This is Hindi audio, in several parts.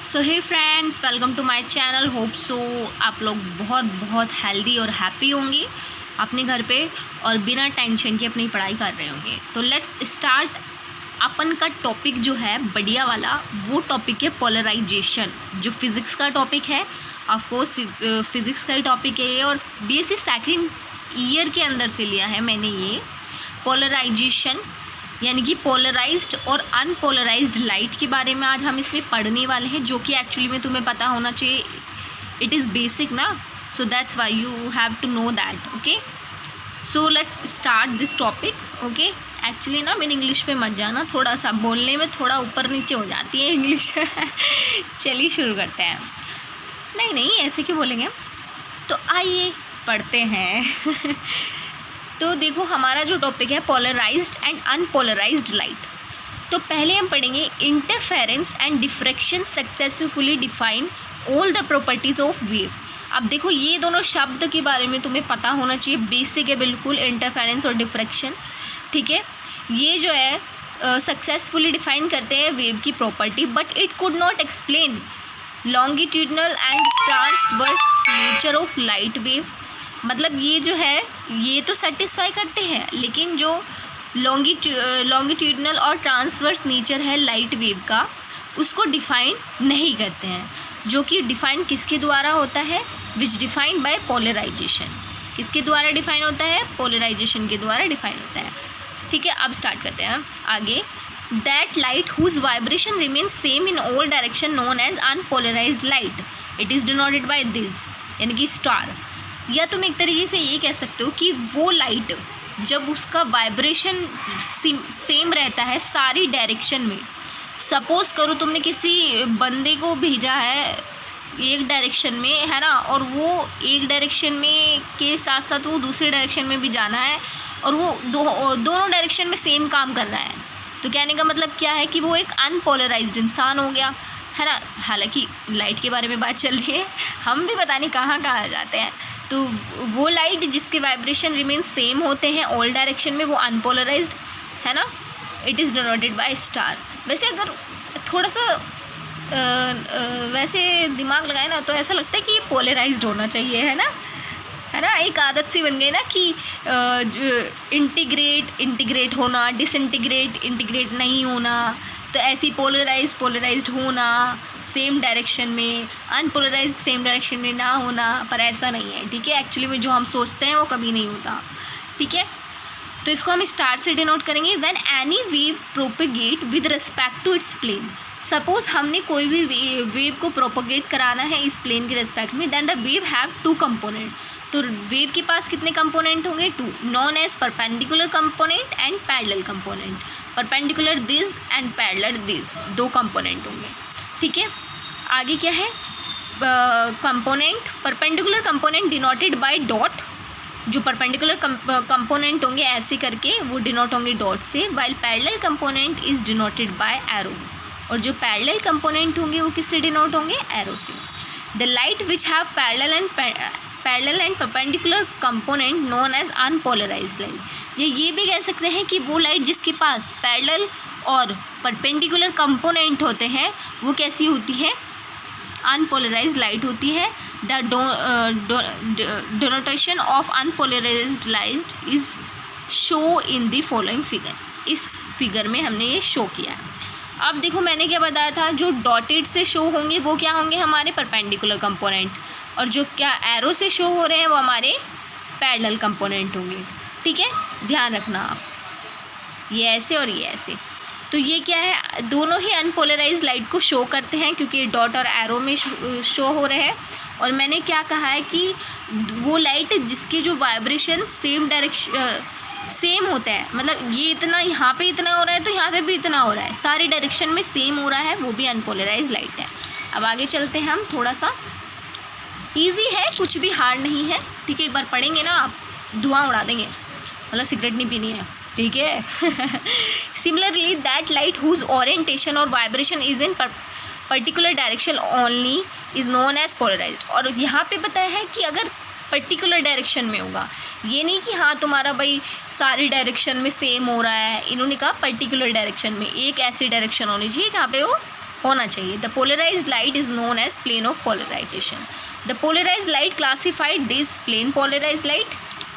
So hey friends, welcome to my channel. Hope so आप लोग बहुत बहुत हेल्दी और हैप्पी होंगे अपने घर पे और बिना टेंशन के अपनी पढ़ाई कर रहे होंगे। तो लेट्स स्टार्ट। अपन का टॉपिक जो है बढ़िया वाला, वो टॉपिक है पोलराइजेशन, जो फिज़िक्स का टॉपिक है। ऑफ कोर्स फिज़िक्स का ही टॉपिक है ये, और बीएससी सेकंड ईयर के अंदर से लिया है मैंने ये पोलराइजेशन, यानी कि पोलराइज्ड और अनपोलराइज्ड लाइट के बारे में आज हम इसमें पढ़ने वाले हैं, जो कि एक्चुअली में तुम्हें पता होना चाहिए। इट इज़ बेसिक ना, so that's why you have to know that. Okay, so let's start this topic. Okay, actually ना मेरी इंग्लिश पे मत जाना, थोड़ा सा बोलने में थोड़ा ऊपर नीचे हो जाती है इंग्लिश। चलिए शुरू करते हैं। नहीं ऐसे क्यों बोलेंगे, तो आइए पढ़ते हैं। तो देखो, हमारा जो टॉपिक है पोलराइज्ड एंड अनपोलराइज्ड लाइट। तो पहले हम पढ़ेंगे interference and diffraction successfully define all the properties of wave. अब देखो, ये दोनों शब्द के बारे में तुम्हें पता होना चाहिए, बेसिक है बिल्कुल, इंटरफेरेंस और डिफ्रैक्शन। ठीक है, ये जो है सक्सेसफुली डिफाइन करते हैं वेव की property, but it could not explain longitudinal and transverse nature of light wave. मतलब ये जो है ये तो सेटिस्फाई करते हैं, लेकिन जो लॉन्गिट्यूडनल और ट्रांसवर्स नेचर है लाइट वेव का, उसको डिफ़ाइन नहीं करते हैं। जो कि डिफ़ाइन किसके द्वारा होता है, विच डिफ़ाइन बाय पोलराइजेशन। किसके द्वारा डिफ़ाइन होता है, पोलराइजेशन के द्वारा डिफ़ाइन होता है। ठीक है, अब स्टार्ट करते हैं आगे। That light whose vibration remains same in all direction known as unpolarised light. It is denoted by this, यानी कि स्टार। या तुम एक तरीके से ये कह सकते हो कि वो लाइट जब उसका वाइब्रेशन सेम रहता है सारी डायरेक्शन में, सपोज़ करो तुमने किसी बंदे को भेजा है एक डायरेक्शन में, है ना, और वो एक डायरेक्शन में के साथ साथ वो दूसरे डायरेक्शन में भी जाना है, और वो दोनों डायरेक्शन में सेम काम कर रहा है, तो कहने का मतलब क्या है कि वो एक अनपोलराइज्ड इंसान हो गया, है ना। हालांकि लाइट के बारे में बात चल रही है, हम भी पता नहीं कहाँ आ जाते हैं। तो वो लाइट जिसके वाइब्रेशन रिमेन सेम होते हैं ऑल डायरेक्शन में, वो अनपोलराइज्ड है ना। It is denoted by star. वैसे अगर थोड़ा सा वैसे दिमाग लगाए ना, तो ऐसा लगता है कि ये पोलराइज्ड होना चाहिए, है ना। एक आदत सी बन गई ना कि इंटीग्रेट होना, इंटीग्रेट नहीं होना, तो ऐसी पोलराइज्ड होना सेम डायरेक्शन में, अनपोलराइज्ड सेम डायरेक्शन में ना होना, पर ऐसा नहीं है। ठीक है, एक्चुअली में जो हम सोचते हैं वो कभी नहीं होता। ठीक है, तो इसको हम स्टार से डिनोट करेंगे। When any wave propagate with respect to its plane. Suppose हमने कोई भी वेव को प्रोपोगेट कराना है इस प्लेन के रिस्पेक्ट में, then the wave have two component. तो वेव के पास कितने कंपोनेंट होंगे, two, known as perpendicular component and parallel component. Perpendicular this and parallel this, दो कंपोनेंट होंगे। ठीक है, आगे क्या है, component, perpendicular component denoted by dot. जो परपेंडिकुलर कंपोनेंट होंगे ऐसे करके वो डिनोट होंगे डॉट से, while parallel component is denoted by arrow. और जो पैरेलल कंपोनेंट होंगे वो किससे डिनोट होंगे, एरो से। The light which have parallel and perpendicular component known as unpolarised light. ये भी कह सकते हैं कि वो लाइट जिसके पास पैरेलल और परपेंडिकुलर कंपोनेंट होते हैं वो कैसी होती है, अनपोलराइज्ड लाइट होती है। The denotation of unpolarised light is show in the following figure. इस फिगर में हमने ये शो किया है। अब देखो, मैंने क्या बताया था, जो डॉटेड से शो होंगे वो क्या होंगे, हमारे परपेंडिकुलर कंपोनेंट, और जो क्या एरो से शो हो रहे हैं वो हमारे पैरेलल कंपोनेंट होंगे। ठीक है, ध्यान रखना आप, ये ऐसे और ये ऐसे। तो ये क्या है, दोनों ही अनपोलराइज्ड लाइट को शो करते हैं, क्योंकि डॉट और एरो में शो हो रहे हैं। और मैंने क्या कहा है कि वो लाइट जिसके जो वाइब्रेशन सेम होता है, मतलब ये इतना यहाँ पे इतना हो रहा है तो यहाँ पे भी इतना हो रहा है, सारी डायरेक्शन में सेम हो रहा है, वो भी अनपोलराइज्ड लाइट है। अब आगे चलते हैं हम, थोड़ा सा ईजी है, कुछ भी हार्ड नहीं है। ठीक है, एक बार पढ़ेंगे ना आप धुआं उड़ा देंगे, मतलब सिगरेट नहीं पीनी है। ठीक है। Similarly that light whose orientation और vibration is in particular direction only is known as polarised. और यहाँ पे बताया है कि अगर पर्टिकुलर डायरेक्शन में होगा, ये नहीं कि हाँ तुम्हारा भाई सारी डायरेक्शन में सेम हो रहा है। इन्होंने कहा पर्टिकुलर डायरेक्शन में, एक ऐसी डायरेक्शन होनी चाहिए जहाँ पे वो होना चाहिए। The polarized light is known as plane of polarization. The polarized light classified this plane polarized light,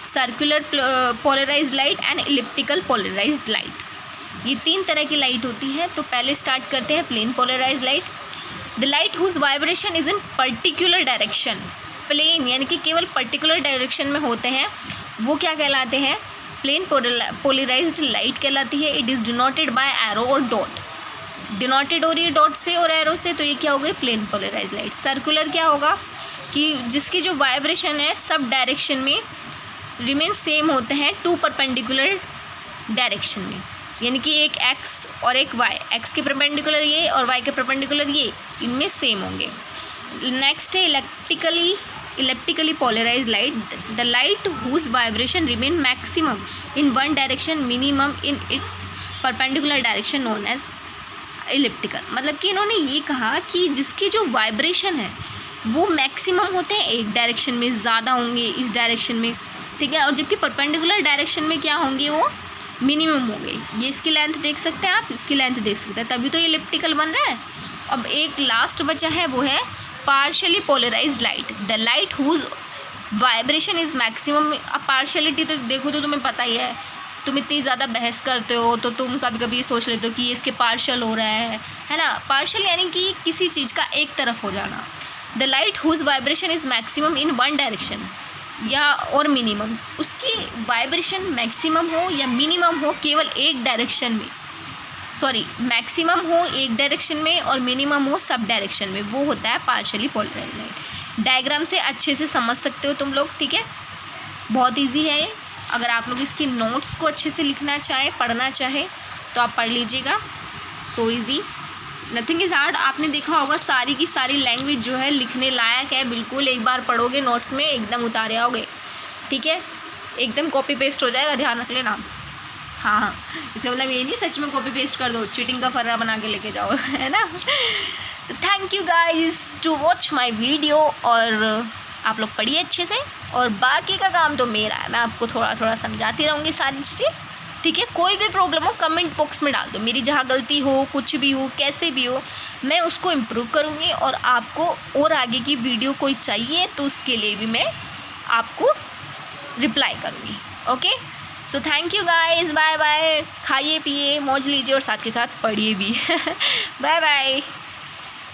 circular polarized light and elliptical polarized light. ये 3 तरह की लाइट होती है। तो पहले स्टार्ट करते हैं plane polarized light. The light whose vibration is in particular direction, plane यानी कि केवल पर्टिकुलर डायरेक्शन में होते हैं, वो क्या कहलाते हैं? प्लेन पोलराइज्ड लाइट कहलाती है। It is denoted by arrow और डॉट। डिनोटेड हो रही है डॉट से और एरो से, तो ये क्या हो गई? Plane polarized light. सर्कुलर क्या होगा कि जिसकी जो वाइब्रेशन है सब डायरेक्शन में रिमेन सेम होते हैं, 2 परपेंडिकुलर डायरेक्शन में, यानी कि एक एक्स और एक वाई, एक्स के परपेंडिकुलर ये और वाई के परपेंडिकुलर ये, इनमें सेम होंगे। नेक्स्ट है elliptically polarised light. The light whose vibration remain maximum in one direction, minimum in its perpendicular direction, known as elliptical. मतलब कि इन्होंने ये कहा कि जिसकी जो वाइब्रेशन है वो मैक्सिमम होते हैं एक डायरेक्शन में, ज़्यादा होंगे इस डायरेक्शन में, ठीक है, और जबकि परपेंडिकुलर डायरेक्शन में क्या होंगे? वो मिनिमम होंगे। ये इसकी लेंथ देख सकते हैं आप, इसकी लेंथ देख सकते हैं, तभी तो ये इलिप्टिकल बन रहा है। अब एक लास्ट बचा है, वो है partially polarized light. The light whose vibration is maximum. अब पार्शियलिटी तो देखो तो तुम्हें पता ही है, तुम इतनी ज़्यादा बहस करते हो तो तुम कभी कभी सोच लेते हो कि ये इसके पार्शियल हो रहा है ना। पार्शियल यानी कि किसी चीज़ का एक तरफ हो जाना। The light whose vibration is maximum in one direction या और मिनिमम, उसकी वाइब्रेशन मैक्सिमम हो या मिनिमम हो केवल एक डायरेक्शन में, सॉरी मैक्सिमम हो एक डायरेक्शन में और मिनिमम हो सब डायरेक्शन में, वो होता है पार्शियली पोलराइज्ड लाइट। डायग्राम से अच्छे से समझ सकते हो तुम लोग, ठीक है, बहुत इजी है ये। अगर आप लोग इसकी नोट्स को अच्छे से लिखना चाहें, पढ़ना चाहें तो आप पढ़ लीजिएगा। सो इज़ी, नथिंग इज़ हार्ड। आपने देखा होगा सारी की सारी लैंग्वेज जो है लिखने लायक है, बिल्कुल एक बार पढ़ोगे नोट्स में एकदम उतारे आओगे, ठीक है, एकदम कॉपी पेस्ट हो जाएगा, ध्यान रख लेना। हाँ, इसका मतलब ये नहीं सच में कॉपी पेस्ट कर दो, चीटिंग का फर्रा बना के लेके जाओ, है ना। तो thank you guys to watch my video, और आप लोग पढ़िए अच्छे से, और बाकी का काम तो मेरा है, मैं आपको थोड़ा थोड़ा समझाती रहूँगी सारी चीज़ें, ठीक है। कोई भी प्रॉब्लम हो कमेंट बॉक्स में डाल दो, मेरी जहाँ गलती हो, कुछ भी हो, कैसे भी हो, मैं उसको इम्प्रूव करूँगी। और आपको और आगे की वीडियो कोई चाहिए तो उसके लिए भी मैं आपको रिप्लाई करूँगी। Okay, so thank you guys, bye bye. खाइए पिए मौज लीजिए और साथ के साथ पढ़िए भी। Bye bye.